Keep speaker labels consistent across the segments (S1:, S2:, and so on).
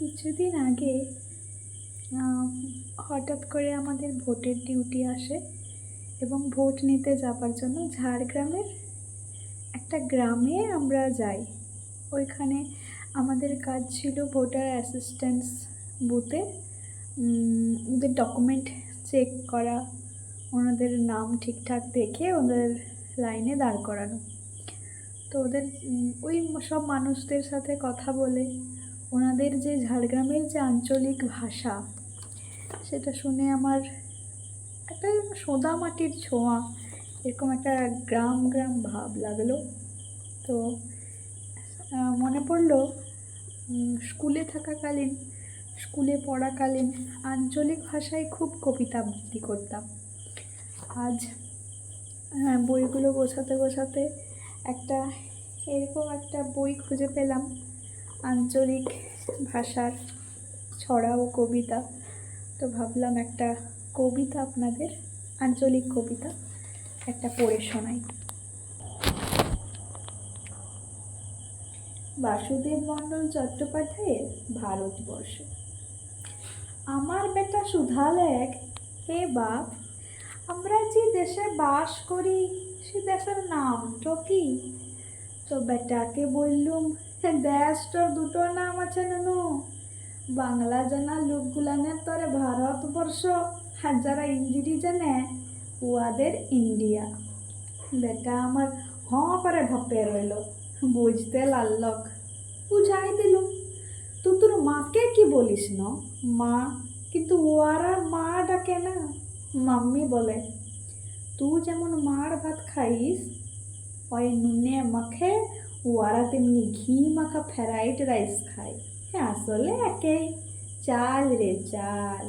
S1: কিছুদিন আগে হঠাৎ করে আমাদের ভোটের ডিউটি আসে এবং ভোট নিতে যাবার জন্য ঝাড়গ্রামের একটা গ্রামে আমরা যাই। ওইখানে আমাদের কাজ ছিল ভোটার অ্যাসিস্ট্যান্স বুথে ওদের ডকুমেন্ট চেক করা, ওনাদের নাম ঠিকঠাক দেখে ওদের লাইনে দাঁড় করানো। তো ওদের ওই সব মানুষদের সাথে কথা বলে ওনাদের যে ঝাড়গ্রামের যে আঞ্চলিক ভাষা, সেটা শুনে আমার একটা সোদা মাটির ছোঁয়া, এরকম একটা গ্রাম গ্রাম ভাব লাগলো। তো মনে পড়লো স্কুলে থাকাকালীন, স্কুলে পড়াকালীন আঞ্চলিক ভাষায় খুব কবিতা আবৃত্তি করতাম। আজ বইগুলো গোছাতে গোছাতে এরকম একটা বই খুঁজে পেলাম, আঞ্চলিক ভাষার ছড়া ও কবিতা। তো ভাবলাম একটা কবিতা আপনাদের, আঞ্চলিক কবিতা একটা পড়ে শোনাই। বাসুদেব মণ্ডল চট্টোপাধ্যায়ের ভারতবর্ষ। আমার বেটা সুধালেখ, হে বাপ, আমরা যে দেশে বাস করি সে দেশের নামটা কি? তো বেটাকে বললুম, দেশটার দুটো নাম আছে নুনু, বাংলা জানা লোকগুলানের তরে ভারতবর্ষ, আর যারা ইংরেজি জানে উহাদের ইন্ডিয়া। বেটা আমার করে ভাপে রইল, বুঝতে লাল্লক। বুঝাই দিলুম, তুই তোর মাকে কি বলিস না মা, কিন্তু ওরা মা ডাকে না, মাম্মি বলে। তুই যেমন মার ভাত খাইস ওই নুনে মাখে, ওরা তেমনি ঘি মাখা ফ্রাইড রাইস খায়। হ্যাঁ, আসলে একই চাল রে চাল।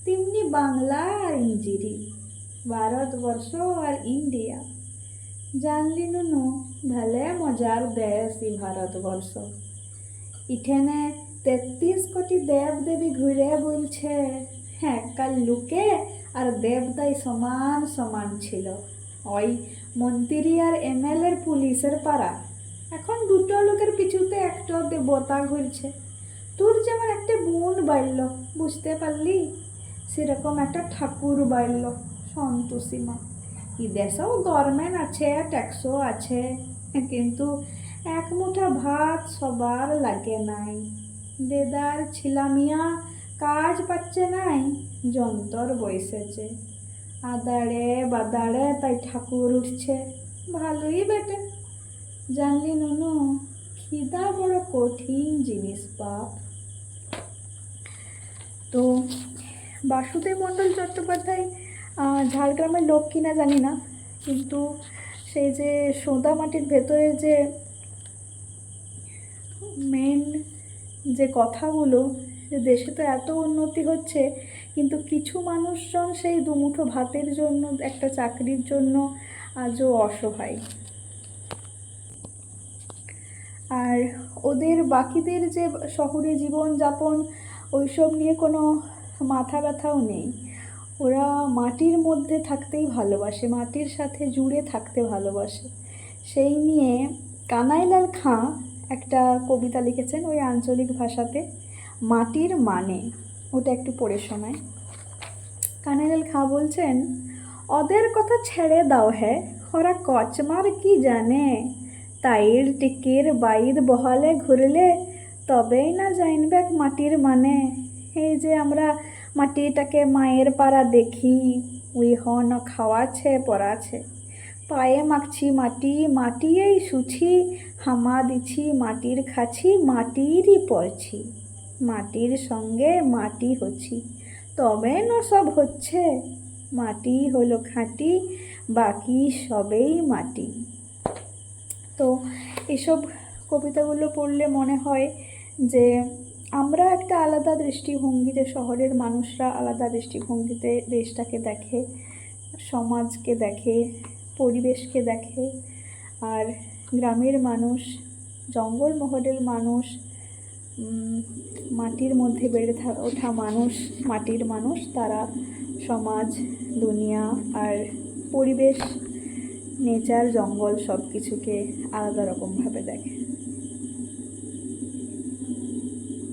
S1: তেমনি বাংলা আর ইংরেজি, ভারতবর্ষ আর ইন্ডিয়া। জানলি নুনু, ভালে মজার দেশ এই ভারতবর্ষ। এখানে 33 কোটি দেব দেবী ঘুরে বলছে। হ্যাঁ, কাল লোকে আর দেবদাই সমান সমান ছিল। ওই মন্ত্রী আর MLA পুলিশের পাড়া, এখন দুটো লোকের পিছুতে একটা দেবতা ঘুরছে। তোর যেমন একটা বোন বাড়ল, বুঝতে পারলি, সেরকম একটা ঠাকুর বাড়ল, সন্তোষী মা। এই দেশেও গভর্নমেন্ট আছে, ট্যাক্সও আছে, কিন্তু এক মুঠা ভাত সবার লাগে নাই। দেদার ছিলামিয়া কাজ পাচ্ছে নাই, যন্তর বসেছে। আদাড়ে বাদাড়ে তাই ঠাকুর উঠছে। ভালোই বেটে। জানলি নুনু, খিদা বড় কঠিন জিনিস বাপ। তো বাসুদেব মণ্ডল চট্টোপাধ্যায় ঝাড়গ্রামের লোক কিনা জানি না, কিন্তু সেই যে সোদা মাটির ভেতরের যে মেন যে কথাগুলো, যে দেশে তো এত উন্নতি হচ্ছে, কিন্তু কিছু মানুষজন সেই দুমুঠো ভাতের জন্য, একটা চাকরির জন্য আজও অসহায়। আর ওদের বাকিদের যে শহরে জীবনযাপন, ওইসব নিয়ে কোনো মাথা ব্যথাও নেই। ওরা মাটির মধ্যে থাকতেই ভালোবাসে, মাটির সাথে জুড়ে থাকতে ভালোবাসে। সেই নিয়ে কানাইলাল খাঁ একটা কবিতা লিখেছেন ওই আঞ্চলিক ভাষাতে, মাটির মানে। ওটা একটু পড়ে শোনায়। কানাইলাল খাঁ বলছেন, ওদের কথা ছেড়ে দাও হে, ওরা কচমার কি জানে, তাইর টিকির বাইদ বহালে ঘুরলে তবেই না জানবে মাটির মানে। এই যে আমরা মাটিটাকে মায়ের পাড়া দেখি, ওই হন খাওয়াছে পড়াছে, পায়ে মাখছি মাটি, মাটিয়েই শুছি, হামা দিছি মাটির খাছি, মাটিরই পড়ছি, মাটির সঙ্গে মাটি হচ্ছি, তবে না সব হচ্ছে, মাটি হলো খাঁটি, বাকি সবেই মাটি। তো এসব কবিতাগুলো পড়লে মনে হয় যে আমরা একটা আলাদা দৃষ্টিভঙ্গিতে, শহরের মানুষরা আলাদা দৃষ্টিভঙ্গিতে দেশটাকে দেখে, সমাজকে দেখে, পরিবেশকে দেখে। আর গ্রামের মানুষ, জঙ্গলমহলের মানুষ, মাটির মধ্যে বেড়ে ওঠা মানুষ, মাটির মানুষ, তারা সমাজ, দুনিয়া আর পরিবেশ, নেচার, জঙ্গল সব কিছুকে আলাদা রকমভাবে দেখে।